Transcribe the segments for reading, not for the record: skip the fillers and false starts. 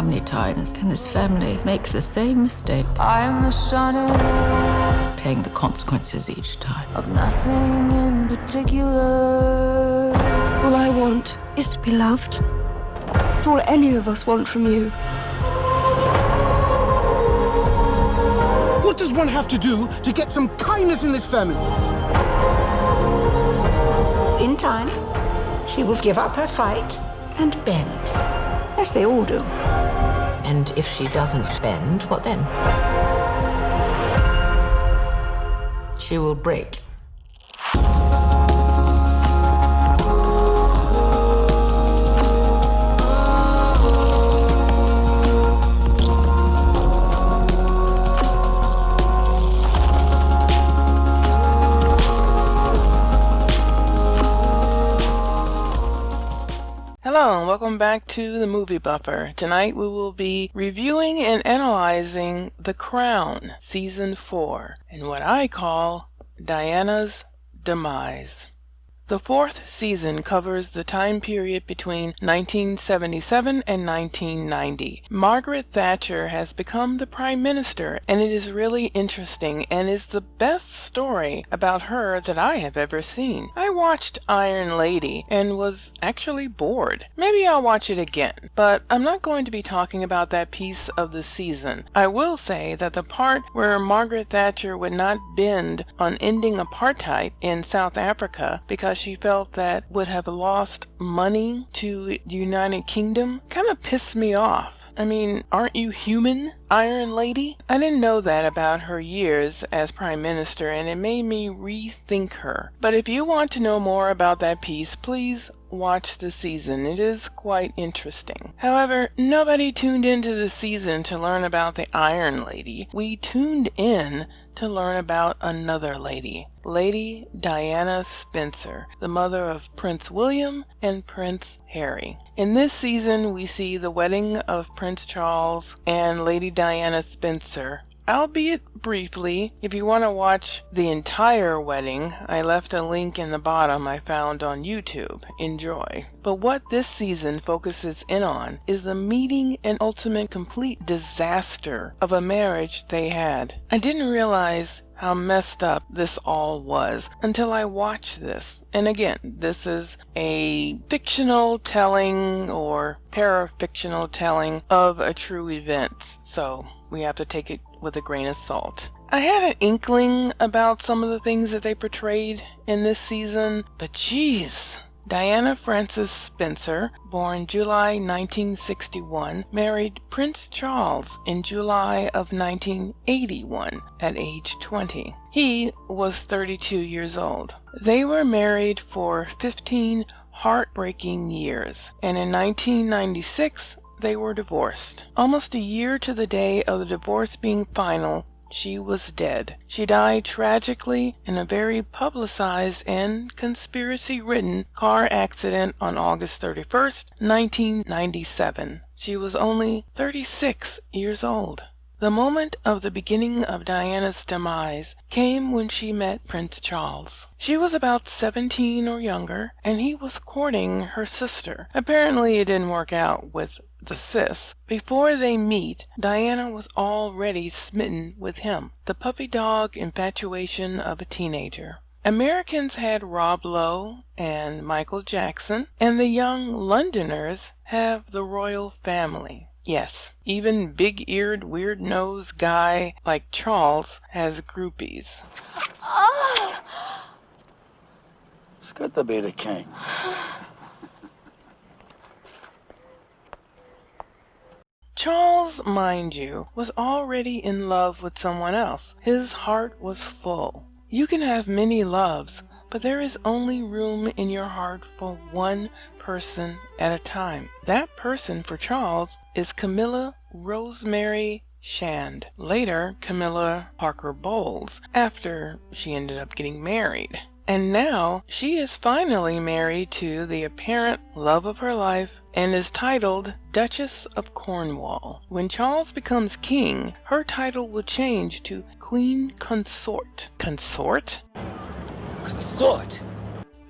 many times can this family make the same mistake? I am the son Paying the consequences each time. of nothing in particular. All I want is to be loved. It's all any of us want from you. What does one have to do to get some kindness in this family? In time, she will give up her fight and bend, as they all do. And if she doesn't bend, what then? She will break. Hello and welcome back to the Movie Buffer. Tonight we will be reviewing and analyzing The Crown Season 4 and what I call Diana's Demise. The fourth season covers the time period between 1977 and 1990. Margaret Thatcher has become the Prime Minister, and it is really interesting and is the best story about her that I have ever seen. I watched Iron Lady and was actually bored. Maybe I'll watch it again, but I'm not going to be talking about that piece of the season. I will say that the part where Margaret Thatcher would not bend on ending apartheid in South Africa because she felt that would have lost money to the United Kingdom kind of pissed me off. I mean, aren't you human, Iron Lady? I didn't know that about her years as Prime Minister, and it made me rethink her. But if you want to know more about that piece, please watch the season. It is quite interesting. However, nobody tuned into the season to learn about the Iron Lady. We tuned in to learn about another lady, Lady Diana Spencer, the mother of Prince William and Prince Harry. In this season, we see the wedding of Prince Charles and Lady Diana Spencer, albeit briefly. If you want to watch the entire wedding, I left a link in the bottom I found on YouTube. Enjoy. But what this season focuses in on is the meeting and ultimate complete disaster of a marriage they had. I didn't realize how messed up this all was until I watched this. And again, this is a fictional telling or parafictional telling of a true event, so we have to take it with a grain of salt. I had an inkling about some of the things that they portrayed in this season, but geez. Diana Frances Spencer, born July 1961, married Prince Charles in July of 1981 at age 20. He was 32 years old. They were married for 15 heartbreaking years, and in 1996, they were divorced. Almost a year to the day of the divorce being final, she was dead. She died tragically in a very publicized and conspiracy-ridden car accident on August 31st, 1997. She was only 36 years old. The moment of the beginning of Diana's demise came when she met Prince Charles. She was about 17 or younger, and he was courting her sister. Apparently it didn't work out with the sis. Before they meet, Diana was already smitten with him, the puppy dog infatuation of a teenager. Americans had Rob Lowe and Michael Jackson, and the young Londoners have the royal family. Yes, even big-eared, weird-nosed guy like Charles has groupies. It's good to be the king. Charles, mind you, was already in love with someone else. His heart was full. You can have many loves, but there is only room in your heart for one person at a time. That person for Charles is Camilla Rosemary Shand, later Camilla Parker Bowles, after she ended up getting married. And now she is finally married to the apparent love of her life and is titled Duchess of Cornwall. When Charles becomes king, her title will change to Queen Consort. Consort? Consort?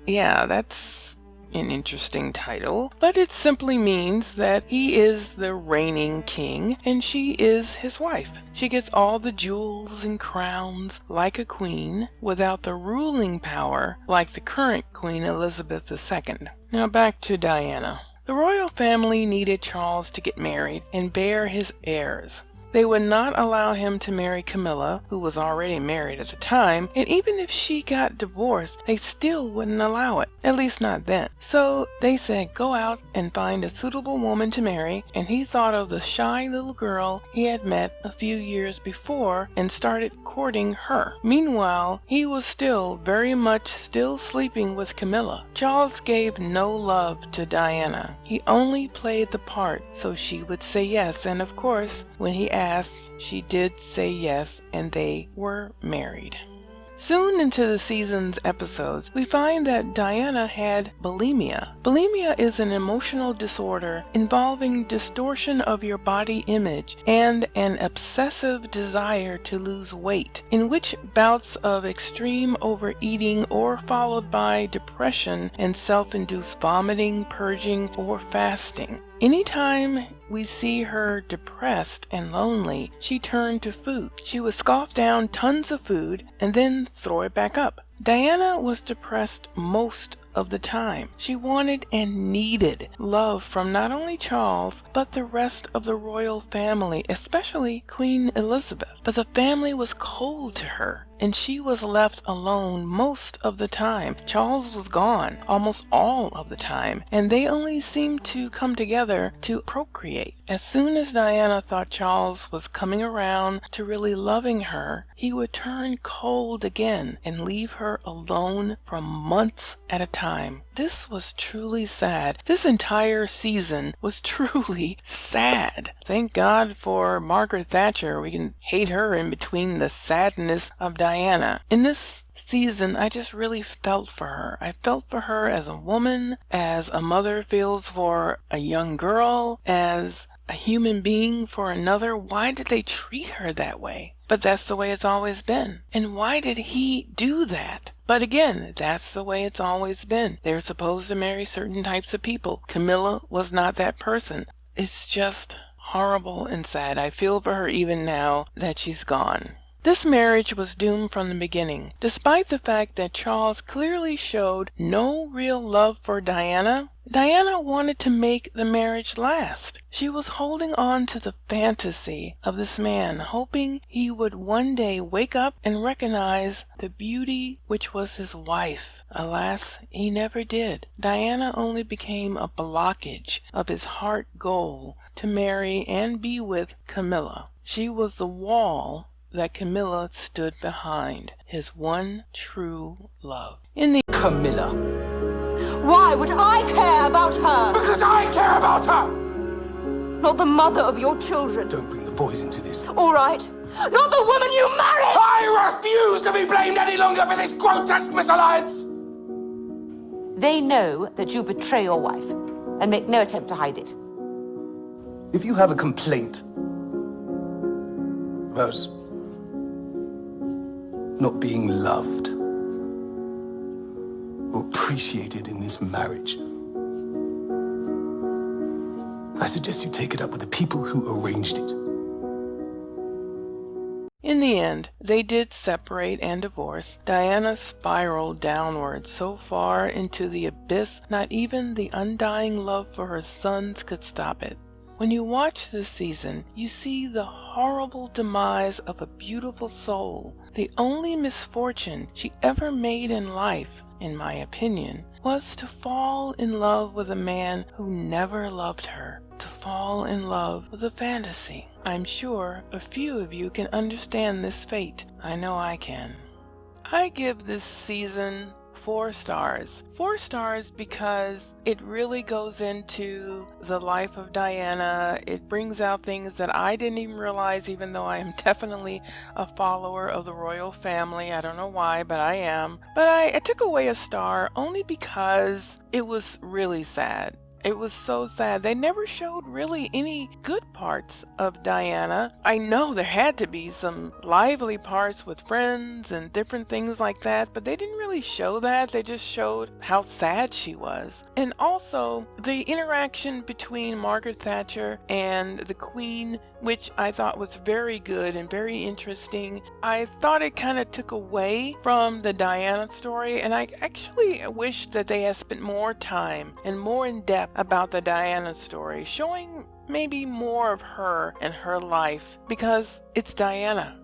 Yeah, that's an interesting title, but it simply means that he is the reigning king and she is his wife. She gets all the jewels and crowns like a queen without the ruling power like the current Queen Elizabeth II. Now back to Diana. The royal family needed Charles to get married and bear his heirs. They would not allow him to marry Camilla, who was already married at the time, and even if she got divorced, they still wouldn't allow it, at least not then. So they said go out and find a suitable woman to marry, and he thought of the shy little girl he had met a few years before and started courting her. Meanwhile, he was very much sleeping with Camilla. Charles gave no love to Diana. He only played the part so she would say yes, and of course, when he asked, she did say yes, and they were married. Soon into the season's episodes, we find that Diana had bulimia. Bulimia is an emotional disorder involving distortion of your body image and an obsessive desire to lose weight, in which bouts of extreme overeating or followed by depression and self-induced vomiting, purging, or fasting. Anytime we see her depressed and lonely, she turned to food. She would scoff down tons of food and then throw it back up. Diana was depressed most of the time. She wanted and needed love from not only Charles, but the rest of the royal family, especially Queen Elizabeth. But the family was cold to her, and she was left alone most of the time. Charles was gone almost all of the time, and they only seemed to come together to procreate. As soon as Diana thought Charles was coming around to really loving her, he would turn cold again and leave her alone for months at a time. This was truly sad. This entire season was truly sad. Thank God for Margaret Thatcher. We can hate her in between the sadness of Diana. In this season, I just really felt for her. I felt for her as a woman, as a mother feels for a young girl, as a human being for another. Why did they treat her that way? But that's the way it's always been. And why did he do that? But again, that's the way it's always been. They're supposed to marry certain types of people. Camilla was not that person. It's just horrible and sad. I feel for her even now that she's gone. This marriage was doomed from the beginning. Despite the fact that Charles clearly showed no real love for Diana, Diana wanted to make the marriage last. She was holding on to the fantasy of this man, hoping he would one day wake up and recognize the beauty which was his wife. Alas, he never did. Diana only became a blockage of his heart goal to marry and be with Camilla. She was the wall that Camilla stood behind, his one true love. Camilla. Why would I care about her? Because I care about her! Not the mother of your children. Don't bring the boys into this. All right. Not the woman you married! I refuse to be blamed any longer for this grotesque misalliance! They know that you betray your wife and make no attempt to hide it. If you have a complaint about not being loved or appreciated in this marriage, I suggest you take it up with the people who arranged it. In the end, they did separate and divorce. Diana spiraled downward so far into the abyss, not even the undying love for her sons could stop it. When you watch this season, you see the horrible demise of a beautiful soul. The only misfortune she ever made in life, in my opinion, was to fall in love with a man who never loved her, to fall in love with a fantasy. I'm sure a few of you can understand this fate. I know I can. I give this season 4 stars. 4 stars because it really goes into the life of Diana. It brings out things that I didn't even realize, even though I am definitely a follower of the royal family. I don't know why, but I am. But I took away a star only because it was really sad. It was so sad. They never showed really any good parts of Diana. I know there had to be some lively parts with friends and different things like that, but they didn't really show that. They just showed how sad she was. And also the interaction between Margaret Thatcher and the Queen, which I thought was very good and very interesting. I thought it kind of took away from the Diana story, and I actually wish that they had spent more time and more in depth about the Diana story, showing maybe more of her and her life, because it's Diana.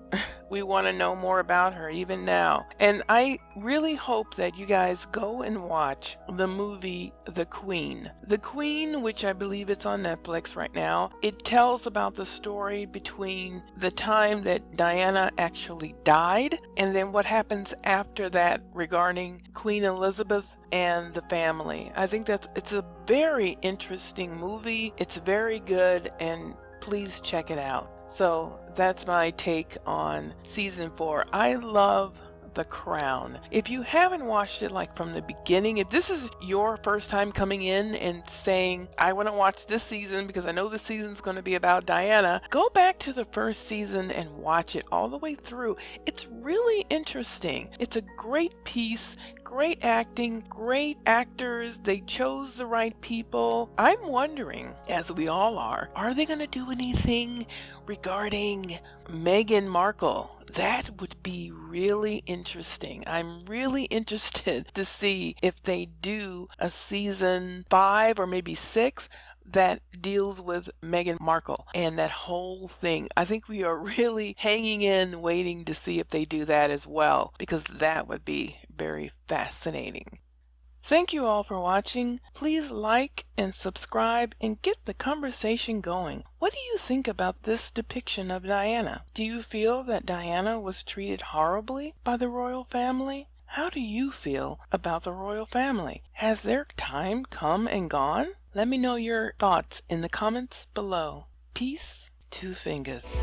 We want to know more about her even now. And I really hope that you guys go and watch the movie The Queen. The Queen, which I believe it's on Netflix right now, it tells about the story between the time that Diana actually died and then what happens after that regarding Queen Elizabeth and the family. I think it's a very interesting movie. It's very good, and please check it out. So that's my take on season 4. I love The Crown. If you haven't watched it like from the beginning, if this is your first time coming in and saying, I want to watch this season because I know this season's going to be about Diana, go back to the first season and watch it all the way through. It's really interesting. It's a great piece, great acting, great actors. They chose the right people. I'm wondering, as we all are they going to do anything regarding Meghan Markle? That would be really interesting. I'm really interested to see if they do a season 5 or maybe 6 that deals with Meghan Markle and that whole thing. I think we are really hanging in, waiting to see if they do that as well, because that would be very fascinating. Thank you all for watching. Please like and subscribe and get the conversation going. What do you think about this depiction of Diana? Do you feel that Diana was treated horribly by the royal family? How do you feel about the royal family? Has their time come and gone? Let me know your thoughts in the comments below. Peace, 2 fingers.